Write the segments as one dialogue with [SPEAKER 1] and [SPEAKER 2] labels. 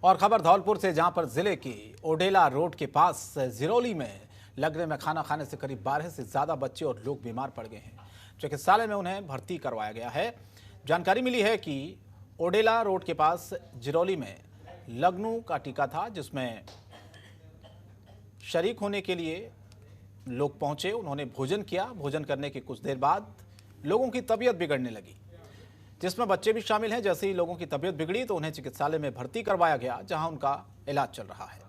[SPEAKER 1] और खबर धौलपुर से, जहां पर जिले की ओडेला रोड के पास जिरौली में लगने में खाना खाने से करीब 12 से ज्यादा बच्चे और लोग बीमार पड़ गए हैं। चिकित्सालय में उन्हें भर्ती करवाया गया है। जानकारी मिली है कि ओडेला रोड के पास जिरौली में लगनू का टीका था, जिसमें शरीक होने के लिए लोग पहुंचे। उन्होंने भोजन किया। भोजन करने के कुछ देर बाद लोगों की तबीयत बिगड़ने लगी, जिसमें बच्चे भी शामिल हैं। जैसे ही लोगों की तबीयत बिगड़ी तो उन्हें चिकित्सालय में भर्ती करवाया गया, जहां उनका इलाज चल रहा है।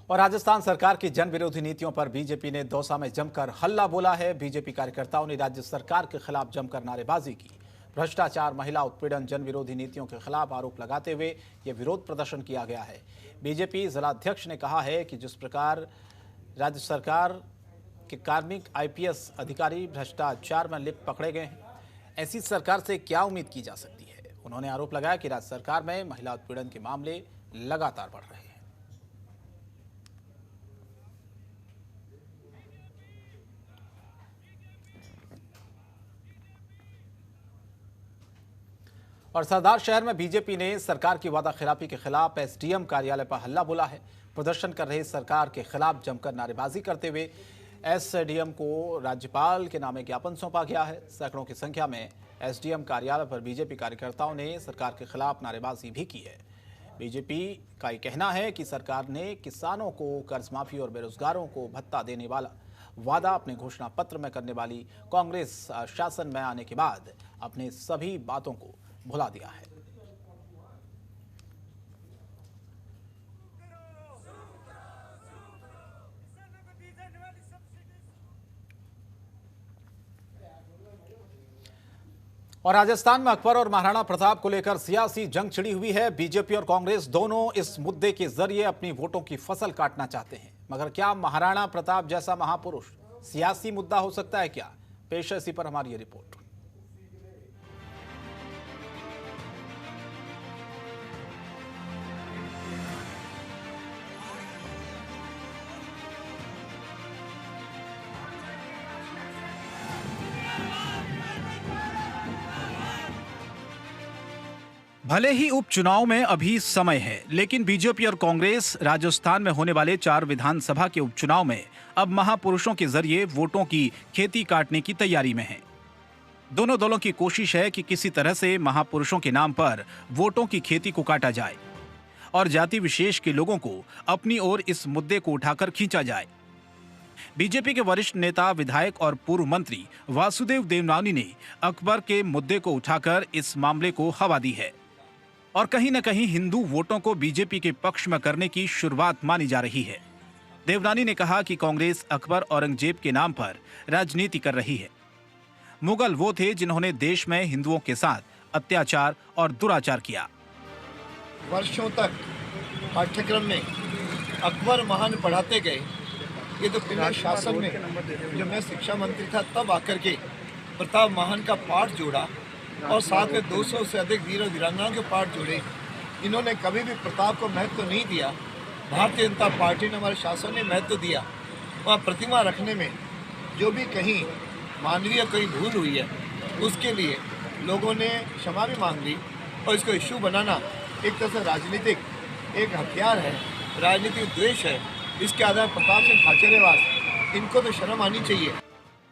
[SPEAKER 1] और राजस्थान सरकार की जन विरोधी नीतियों पर बीजेपी ने दौसा में जमकर हल्ला बोला है। बीजेपी कार्यकर्ताओं ने राज्य सरकार के खिलाफ जमकर नारेबाजी की। भ्रष्टाचार, महिला उत्पीड़न, जन विरोधी नीतियों के खिलाफ आरोप लगाते हुए यह विरोध प्रदर्शन किया गया है। बीजेपी जिलाध्यक्ष ने कहा है कि जिस प्रकार राज्य सरकार के कार्मिक आईपीएस अधिकारी भ्रष्टाचार में लिप्त पकड़े गए हैं, ऐसी सरकार से क्या उम्मीद की जा सकती है। उन्होंने आरोप लगाया कि राज्य सरकार में महिला उत्पीड़न के मामले लगातार बढ़ रहे हैं। और सरदार शहर में बीजेपी ने सरकार की वादा खिलाफी के खिलाफ एसडीएम कार्यालय पर हल्ला बोला है। प्रदर्शन कर रहे सरकार के खिलाफ जमकर नारेबाजी करते हुए एसडीएम को राज्यपाल के नामे ज्ञापन सौंपा गया है। सैकड़ों की संख्या में एसडीएम कार्यालय पर बीजेपी कार्यकर्ताओं ने सरकार के खिलाफ नारेबाजी भी की है। बीजेपी का ये कहना है कि सरकार ने किसानों को कर्ज माफी और बेरोजगारों को भत्ता देने वाला वादा अपने घोषणा पत्र में करने वाली कांग्रेस शासन में आने के बाद अपने सभी बातों को भुला दिया है। और राजस्थान में अकबर और महाराणा प्रताप को लेकर सियासी जंग छिड़ी हुई है। बीजेपी और कांग्रेस दोनों इस मुद्दे के जरिए अपनी वोटों की फसल काटना चाहते हैं। मगर क्या महाराणा प्रताप जैसा महापुरुष सियासी मुद्दा हो सकता है क्या? पेश है इसी पर हमारी ये रिपोर्ट। भले ही उपचुनाव में अभी समय है, लेकिन बीजेपी और कांग्रेस राजस्थान में होने वाले 4 विधानसभा के उपचुनाव में अब महापुरुषों के जरिए वोटों की खेती काटने की तैयारी में हैं। दोनों दलों की कोशिश है कि किसी तरह से महापुरुषों के नाम पर वोटों की खेती को काटा जाए और जाति विशेष के लोगों को अपनी ओर इस मुद्दे को उठाकर खींचा जाए। बीजेपी के वरिष्ठ नेता, विधायक और पूर्व मंत्री वासुदेव देवनानी ने अकबर के मुद्दे को उठाकर इस मामले को हवा दी है और कहीं न कहीं हिंदू वोटों को बीजेपी के पक्ष में करने की शुरुआत मानी जा रही है। देवनानी ने कहा कि कांग्रेस अकबर औरंगजेब के नाम पर राजनीति कर रही है। मुगल वो थे जिन्होंने देश में हिंदुओं के साथ अत्याचार और दुराचार किया।
[SPEAKER 2] वर्षों तक पाठ्यक्रम में अकबर महान पढ़ाते गए। ये तो पिछले शासन में जब मैं शिक्षा मंत्री था तब आकर के प्रताप महान का पाठ जोड़ा और साथ में 200 से अधिक वीर और वीरांगनाओं के पाठ जोड़े। इन्होंने कभी भी प्रताप को महत्व नहीं दिया। भारतीय जनता पार्टी ने, हमारे शासन ने महत्व दिया। वहाँ प्रतिमा रखने में जो भी कहीं मानवीय कोई भूल हुई है उसके लिए लोगों ने क्षमा भी मांग ली और इसको इश्यू बनाना एक तरह से राजनीतिक एक हथियार है, राजनीतिक द्वेष है। इसके आधार प्रताप सिंह खाचरियावास, इनको तो शर्म आनी चाहिए।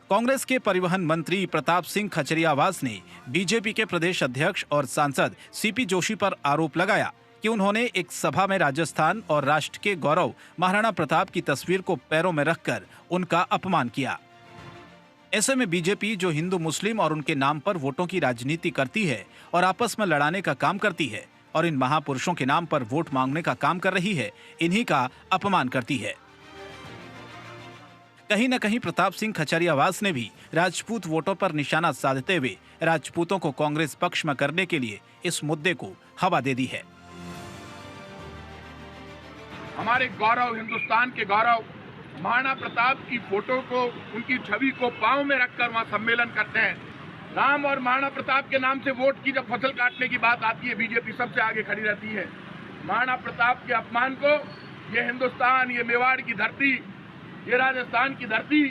[SPEAKER 1] कांग्रेस के परिवहन मंत्री प्रताप सिंह खाचरियावास ने बीजेपी के प्रदेश अध्यक्ष और सांसद सीपी जोशी पर आरोप लगाया कि उन्होंने एक सभा में राजस्थान और राष्ट्र के गौरव महाराणा प्रताप की तस्वीर को पैरों में रखकर उनका अपमान किया। ऐसे में बीजेपी, जो हिंदू मुस्लिम और उनके नाम पर वोटों की राजनीति करती है और आपस में लड़ाने का काम करती है और इन महापुरुषों के नाम पर वोट मांगने का काम कर रही है, इन्हीं का अपमान करती है। कहीं न कहीं प्रताप सिंह खाचरियावास ने भी राजपूत वोटों पर निशाना साधते हुए राजपूतों को कांग्रेस पक्ष में करने के लिए इस मुद्दे को हवा दे दी है।
[SPEAKER 3] हमारे गौरव, हिंदुस्तान के गौरव महाराणा प्रताप की फोटो को, उनकी छवि को पांव में रखकर वहां सम्मेलन करते हैं। राम और महाराणा प्रताप के नाम से वोट की जब फसल काटने की बात आती है, बीजेपी सबसे आगे खड़ी रहती है। महाराणा प्रताप के अपमान को ये हिंदुस्तान, ये मेवाड़ की धरती, ये राजस्थान की धरती,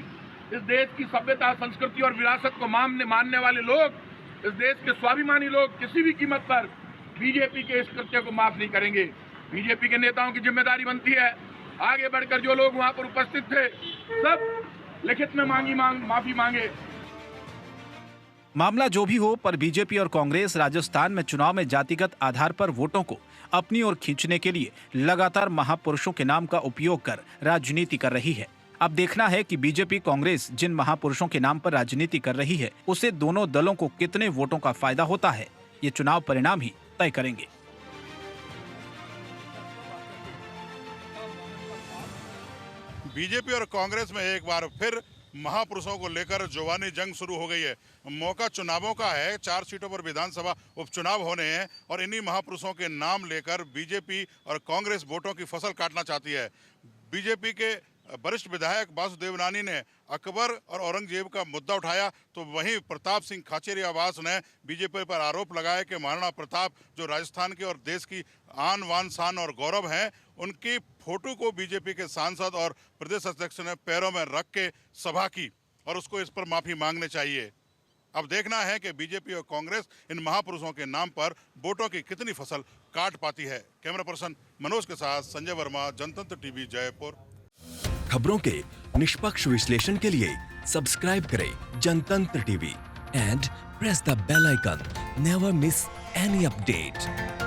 [SPEAKER 3] इस देश की सभ्यता, संस्कृति और विरासत को मानने वाले लोग, इस देश के स्वाभिमानी लोग किसी भी कीमत पर बीजेपी के इस कृत्य को माफ नहीं करेंगे। बीजेपी के नेताओं की जिम्मेदारी बनती है आगे बढ़कर जो लोग वहां पर उपस्थित थे सब लिखित में माफी मांगे।
[SPEAKER 1] मामला जो भी हो, पर बीजेपी और कांग्रेस राजस्थान में चुनाव में जातिगत आधार पर वोटों को अपनी ओर खींचने के लिए लगातार महापुरुषों के नाम का उपयोग कर राजनीति कर रही है। अब देखना है कि बीजेपी कांग्रेस जिन महापुरुषों के नाम पर राजनीति कर रही है उसे दोनों दलों को कितने वोटों का फायदा होता है, ये चुनाव परिणाम ही तय करेंगे।
[SPEAKER 4] बीजेपी और कांग्रेस में एक बार फिर महापुरुषों को लेकर जुबानी जंग शुरू हो गई है। मौका चुनावों का है, 4 सीटों पर विधानसभा उपचुनाव होने हैं और इन्हीं महापुरुषों के नाम लेकर बीजेपी और कांग्रेस वोटों की फसल काटना चाहती है। बीजेपी के वरिष्ठ विधायक वासुदेव नानी ने अकबर और औरंगजेब का मुद्दा उठाया, तो वहीं प्रताप सिंह खाचरियावास ने बीजेपी पर आरोप लगाया कि महाराणा प्रताप जो राजस्थान के और देश की आन वान शान और गौरव हैं, उनकी फोटो को बीजेपी के सांसद और प्रदेश अध्यक्ष ने पैरों में रख के सभा की और उसको इस पर माफी मांगने चाहिए। अब देखना है कि बीजेपी और कांग्रेस इन महापुरुषों के नाम पर वोटों की कितनी फसल काट पाती है। कैमरा पर्सन मनोज के साथ संजय वर्मा, जनतंत्र टीवी, जयपुर।
[SPEAKER 5] खबरों के निष्पक्ष विश्लेषण के लिए सब्सक्राइब करें Jantantra TV and press the bell icon. Never miss any update.